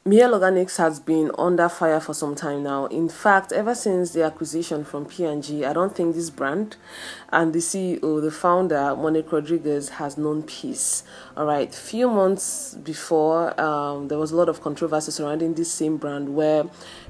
Mielle Organics has been under fire for some time now. In fact, ever since the acquisition from P&G, I don't think this brand and the CEO, the founder, Monique Rodriguez, has known peace. All right, few months before, there was a lot of controversy surrounding this same brand where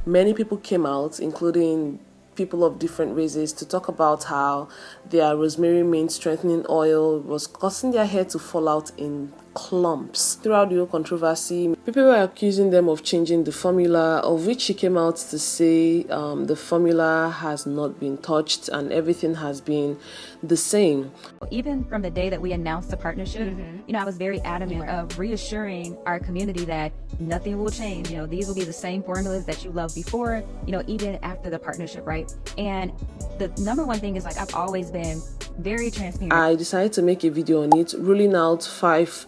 many people came out, including people of different races, to talk about how their rosemary mint strengthening oil was causing their hair to fall out in clumps. Throughout the whole controversy, people were accusing them of changing the formula, of which she came out to say the formula has not been touched and everything has been the same. Even from the day that we announced the partnership, I was very adamant of reassuring our community that nothing will change. These will be the same formulas that you loved before, even after the partnership, right? And the number one thing is, I've always been very transparent. I decided to make a video on it, ruling out 5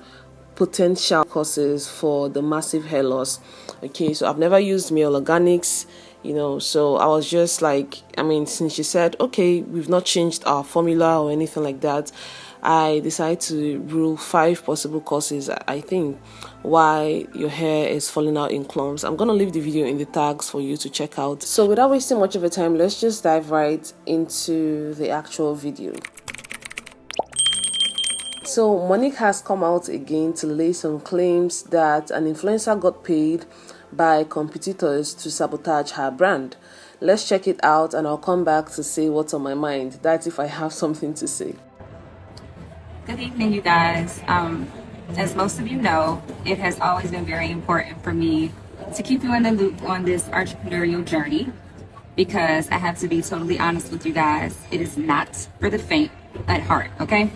potential causes for the massive hair loss. Okay, so I've never used Mielle Organics, so I was just like, since she said, okay, we've not changed our formula or anything like that, I decided to rule 5 possible causes, I think, why your hair is falling out in clumps. I'm going to leave the video in the tags for you to check out. So without wasting much of your time, let's just dive right into the actual video. So Monique has come out again to lay some claims that an influencer got paid by competitors to sabotage her brand. Let's check it out and I'll come back to say what's on my mind. That's if I have something to say. Good evening, you guys. As most of you know, it has always been very important for me to keep you in the loop on this entrepreneurial journey, because I have to be totally honest with you guys. It is not for the faint at heart, okay?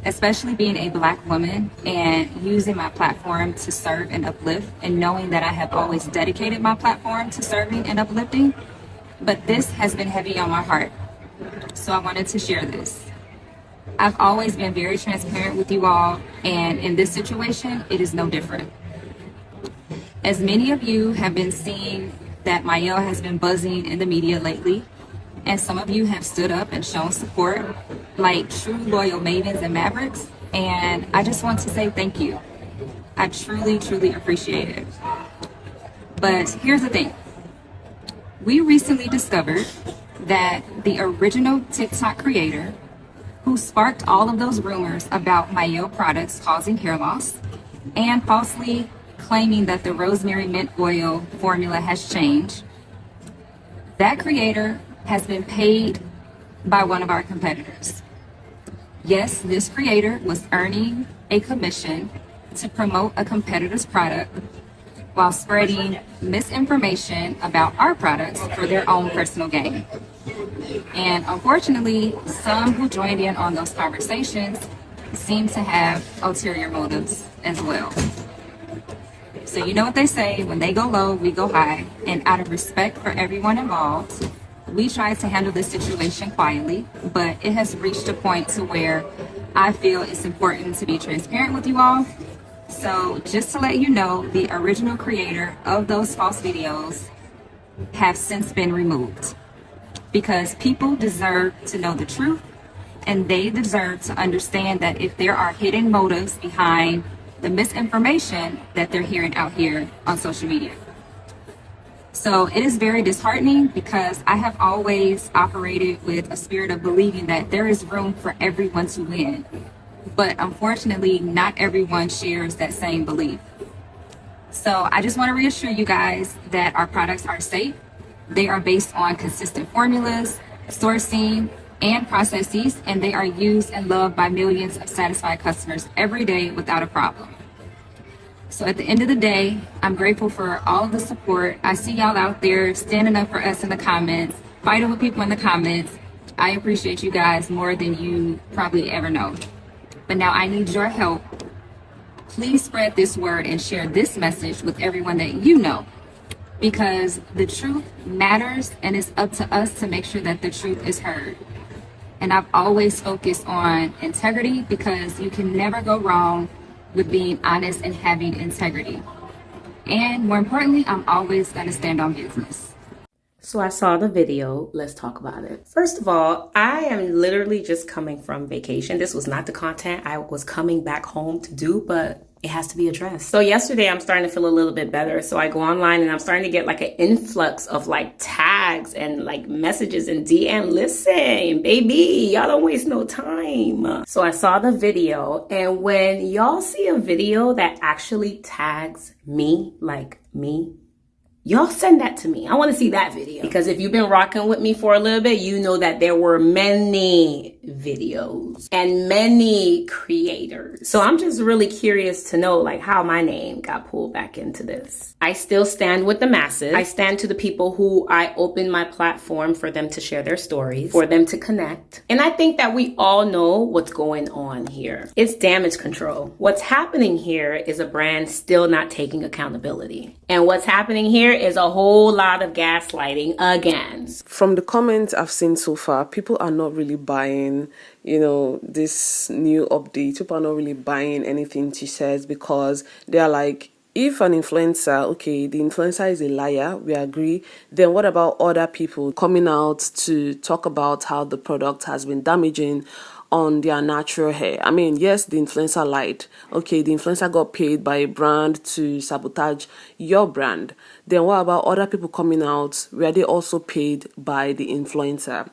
Especially being a Black woman and using my platform to serve and uplift, and knowing that I have always dedicated my platform to serving and uplifting, but this has been heavy on my heart. So I wanted to share this. I've always been very transparent with you all, and in this situation, it is no different. As many of you have been seeing that Mielle has been buzzing in the media lately, and some of you have stood up and shown support like true loyal mavens and mavericks, and I just want to say thank you. I truly, truly appreciate it. But here's the thing. We recently discovered that the original TikTok creator who sparked all of those rumors about Mielle products causing hair loss and falsely claiming that the rosemary mint oil formula has changed, that creator has been paid by one of our competitors. Yes, this creator was earning a commission to promote a competitor's product while spreading misinformation about our products for their own personal gain. And unfortunately, some who joined in on those conversations seem to have ulterior motives as well. So you know what they say, when they go low, we go high. And out of respect for everyone involved, we tried to handle this situation quietly, but it has reached a point to where I feel it's important to be transparent with you all. So just to let you know, the original creator of those false videos have since been removed, because people deserve to know the truth, and they deserve to understand that if there are hidden motives behind the misinformation that they're hearing out here on social media. So it is very disheartening, because I have always operated with a spirit of believing that there is room for everyone to win. But unfortunately, not everyone shares that same belief. So I just want to reassure you guys that our products are safe. They are based on consistent formulas, sourcing, and processes, and they are used and loved by millions of satisfied customers every day without a problem. So at the end of the day, I'm grateful for all of the support. I see y'all out there standing up for us in the comments, fighting with people in the comments. I appreciate you guys more than you probably ever know. But now I need your help. Please spread this word and share this message with everyone that you know, because the truth matters, and it's up to us to make sure that the truth is heard. And I've always focused on integrity, because you can never go wrong with being honest and having integrity. And more importantly, I'm always going to stand on business. So I saw the video. Let's talk about it. First of all, I am literally just coming from vacation. This was not the content I was coming back home to do, but it has to be addressed. So yesterday I'm starting to feel a little bit better. So I go online and I'm starting to get like an influx of like tags and like messages and DM. Listen, baby, y'all don't waste no time. So I saw the video, and when y'all see a video that actually tags me, like me, y'all send that to me. I want to see that video. Because if you've been rocking with me for a little bit, you know that there were many videos and many creators. So I'm just really curious to know like how my name got pulled back into this. I still stand with the masses. I stand to the people who I open my platform for them to share their stories, for them to connect. And I think that we all know what's going on here. It's damage control. What's happening here is a brand still not taking accountability. And what's happening here is a whole lot of gaslighting again. From the comments I've seen so far, people are not really buying, this new update. People are not really buying anything she says, because they're like, if an influencer, okay, the influencer is a liar, we agree, then what about other people coming out to talk about how the product has been damaging on their natural hair? I mean, yes, the influencer lied. Okay, the influencer got paid by a brand to sabotage your brand. Then what about other people coming out? Were they also paid by the influencer?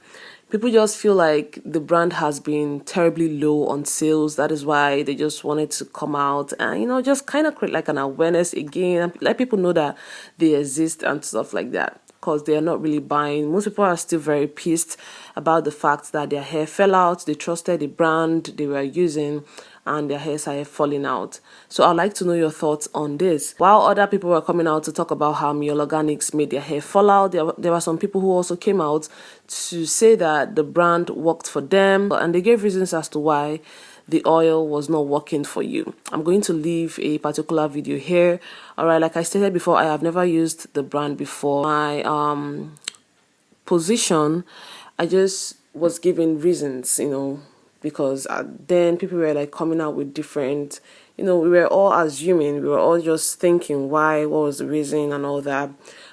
People just feel like the brand has been terribly low on sales. That is why they just wanted to come out and, just kind of create like an awareness again, and let people know that they exist and stuff like that, because they are not really buying. Most people are still very pissed about the fact that their hair fell out. They trusted the brand they were using, and their hair started falling out. So I'd like to know your thoughts on this. While other people were coming out to talk about how Mielle Organics made their hair fall out, there were some people who also came out to say that the brand worked for them, and they gave reasons as to why the oil was not working for you. I'm going to leave a particular video here. All right, like I stated before, I have never used the brand before. My position, I just was given reasons, because then people were like coming out with different, we were all assuming, we were all just thinking why, what was the reason and all that.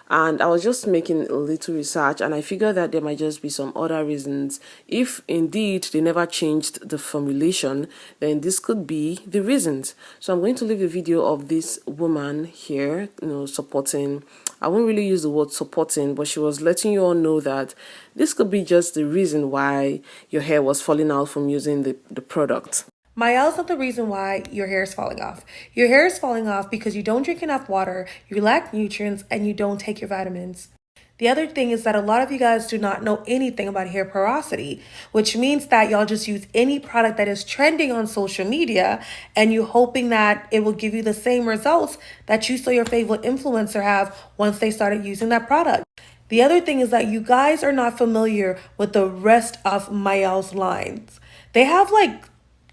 And I was just making a little research, and I figured that there might just be some other reasons. If indeed they never changed the formulation, then this could be the reasons. So I'm going to leave the video of this woman here, supporting. I won't really use the word supporting, but she was letting you all know that this could be just the reason why your hair was falling out from using the product. Mielle's not the reason why your hair is falling off. Your hair is falling off because you don't drink enough water, you lack nutrients, and you don't take your vitamins. The other thing is that a lot of you guys do not know anything about hair porosity, which means that y'all just use any product that is trending on social media, and you hoping that it will give you the same results that you saw your favorite influencer have once they started using that product. The other thing is that you guys are not familiar with the rest of Mielle's lines. They have like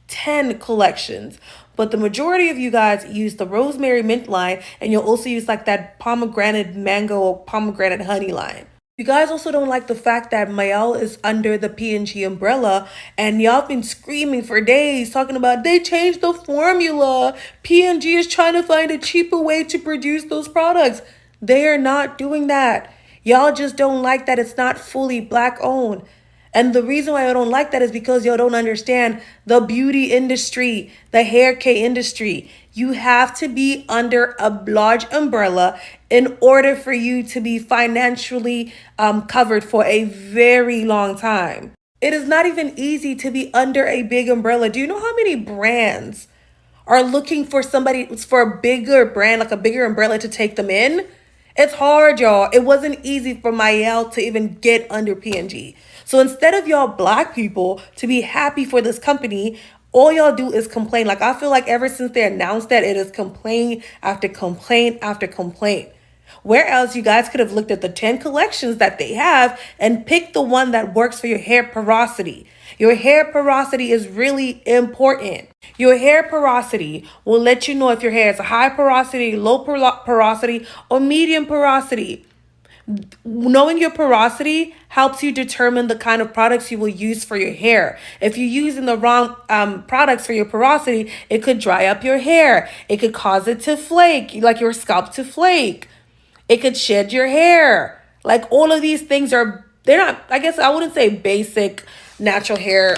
10 collections, but the majority of you guys use the rosemary mint line, and you'll also use like that pomegranate mango, pomegranate honey line. You guys also don't like the fact that Mielle is under the P&G umbrella, and y'all been screaming for days talking about they changed the formula. P&G is trying to find a cheaper way to produce those products. They are not doing that. Y'all just don't like that it's not fully black owned. And the reason why I don't like that is because y'all don't understand the beauty industry, the hair care industry. You have to be under a large umbrella in order for you to be financially covered for a very long time. It is not even easy to be under a big umbrella. Do you know how many brands are looking for for a bigger brand, like a bigger umbrella to take them in? It's hard, y'all. It wasn't easy for Mielle to even get under P&G. So instead of y'all black people to be happy for this company, all y'all do is complain. Like, I feel like ever since they announced that, it is complaint after complaint after complaint. Whereas you guys could have looked at the 10 collections that they have and picked the one that works for your hair porosity. Your hair porosity is really important. Your hair porosity will let you know if your hair is a high porosity, low porosity, or medium porosity. Knowing your porosity helps you determine the kind of products you will use for your hair. If you're using the wrong products for your porosity, it could dry up your hair. It could cause it to flake, like your scalp to flake. It could shed your hair. Like, all of these things they're not, I guess I wouldn't say basic natural hair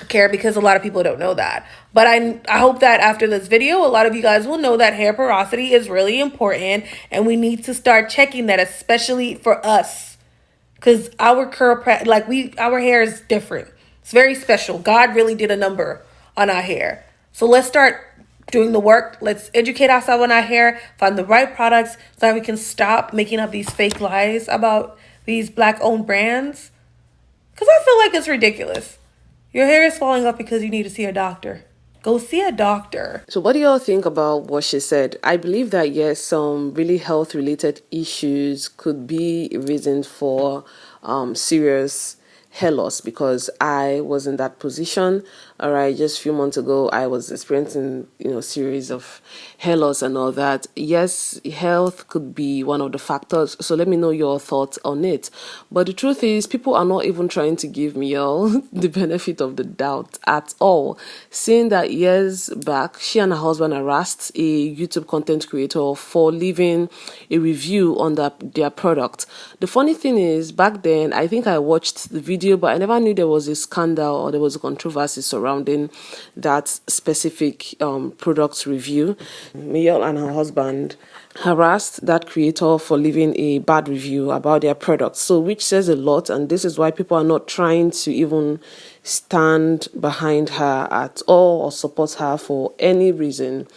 care, because a lot of people don't know that. But I hope that after this video, a lot of you guys will know that hair porosity is really important, and we need to start checking that, especially for us, because our our hair is different. It's very special. God really did a number on our hair. So let's start doing the work. Let's educate ourselves on our hair, find the right products so that we can stop making up these fake lies about these black owned brands. Because I feel like it's ridiculous. Your hair is falling off because you need to see a doctor. Go see a doctor. So what do y'all think about what she said? I believe that yes, some really health related issues could be a reason for serious hair loss, because I was in that position. All right, just a few months ago, I was experiencing, series of hair loss and all that. Yes, health could be one of the factors. So let me know your thoughts on it. But the truth is, people are not even trying to give me all the benefit of the doubt at all. Seeing that years back, she and her husband harassed a YouTube content creator for leaving a review on their product. The funny thing is, back then, I think I watched the video, but I never knew there was a scandal or there was a controversy surrounding that specific product review. Mielle and her husband harassed that creator for leaving a bad review about their product, so which says a lot, and this is why people are not trying to even stand behind her at all or support her for any reason.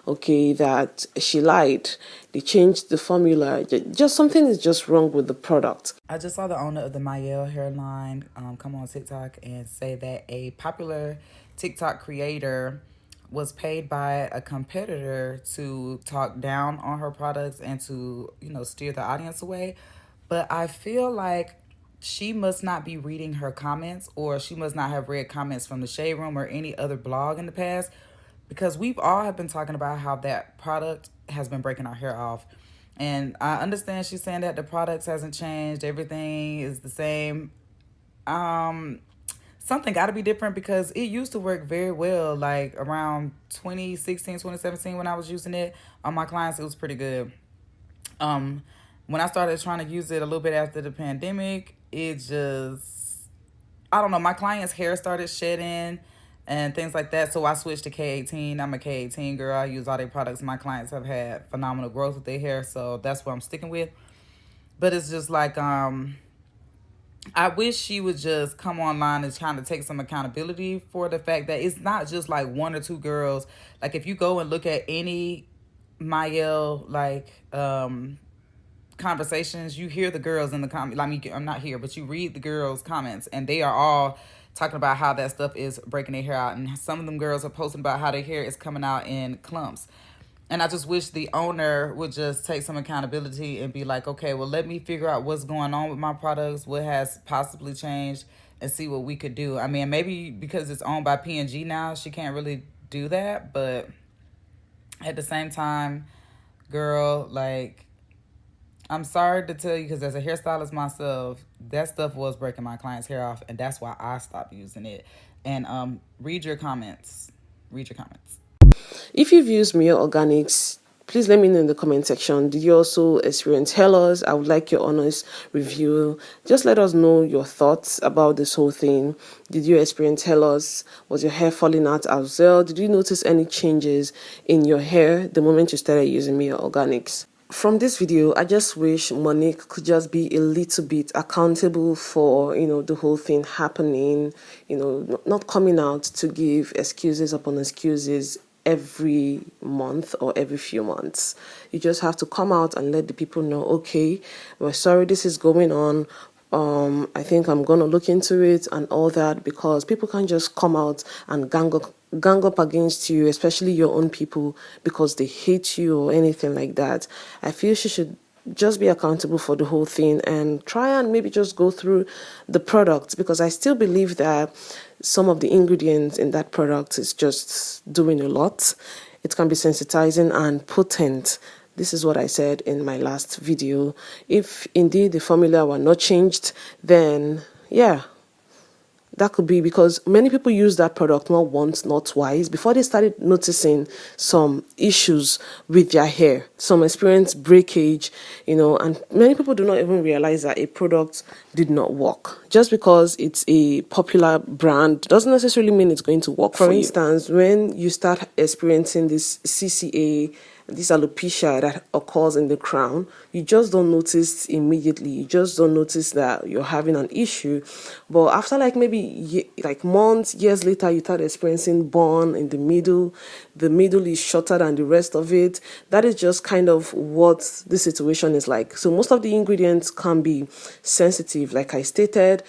Okay, that she lied, they changed the formula, just something is just wrong with the product. I just saw the owner of the Mielle hairline come on TikTok and say that a popular TikTok creator was paid by a competitor to talk down on her products and to, steer the audience away. But I feel like she must not be reading her comments, or she must not have read comments from the Shade Room or any other blog in the past, because we've all have been talking about how that product has been breaking our hair off. And I understand she's saying that the products hasn't changed, everything is the same. Something got to be different, because it used to work very well, like around 2016, 2017 when I was using it on my clients. It was pretty good. When I started trying to use it a little bit after the pandemic, it just, I don't know, my clients' hair started shedding and things like that. So I switched to K18. I'm a K18 girl. I use all their products. My clients have had phenomenal growth with their hair, so that's what I'm sticking with. But it's just like, I wish she would just come online and kind of take some accountability for the fact that it's not just like one or two girls. Like if you go and look at any Mielle conversations, you hear the girls in the comment. I mean, I'm not here, but you read the girls' comments, and they are all talking about how that stuff is breaking their hair out. And some of them girls are posting about how their hair is coming out in clumps. And I just wish the owner would just take some accountability and be like, okay, well, let me figure out what's going on with my products, what has possibly changed, and see what we could do. I mean, maybe because it's owned by P&G now, she can't really do that. But at the same time, girl, like, I'm sorry to tell you, because as a hairstylist myself, that stuff was breaking my clients' hair off, and that's why I stopped using it. And read your comments. Read your comments. If you've used Mielle Organics, please let me know in the comment section. Did you also experience hair loss? I would like your honest review. Just let us know your thoughts about this whole thing. Did you experience hair loss? Was your hair falling out as well? Did you notice any changes in your hair the moment you started using Mielle Organics? From this video, I just wish Monique could just be a little bit accountable for, the whole thing happening, not coming out to give excuses upon excuses every month or every few months. You just have to come out and let the people know, okay, we're sorry this is going on. I think I'm going to look into it and all that, because people can't just come out and gang up against you, especially your own people, because they hate you or anything like that. I feel she should just be accountable for the whole thing and try and maybe just go through the product, because I still believe that some of the ingredients in that product is just doing a lot. It can be sensitizing and potent. This is what I said in my last video. If indeed the formula were not changed, then yeah, That could be because many people use that product not once, not twice, before they started noticing some issues with their hair, some experience breakage, and many people do not even realize that a product did not work. Just because it's a popular brand doesn't necessarily mean it's going to work for you. For instance, when you start experiencing this CCA, this alopecia that occurs in the crown, you just don't notice immediately. You just don't notice that you're having an issue. But after maybe months, years later, you start experiencing burn in the middle. The middle is shorter than the rest of it. That is just kind of what the situation is like. So most of the ingredients can be sensitive. Like I stated,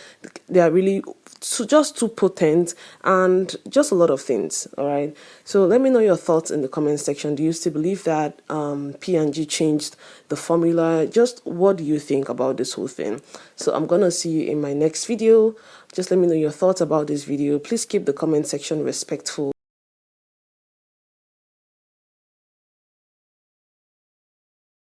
they are really just too potent and just a lot of things. All right. So let me know your thoughts in the comment section. Do you still believe that P&G changed the formula? Just what do you think about this whole thing? So I'm gonna see you in my next video. Just let me know your thoughts about this video. Please keep the comment section respectful.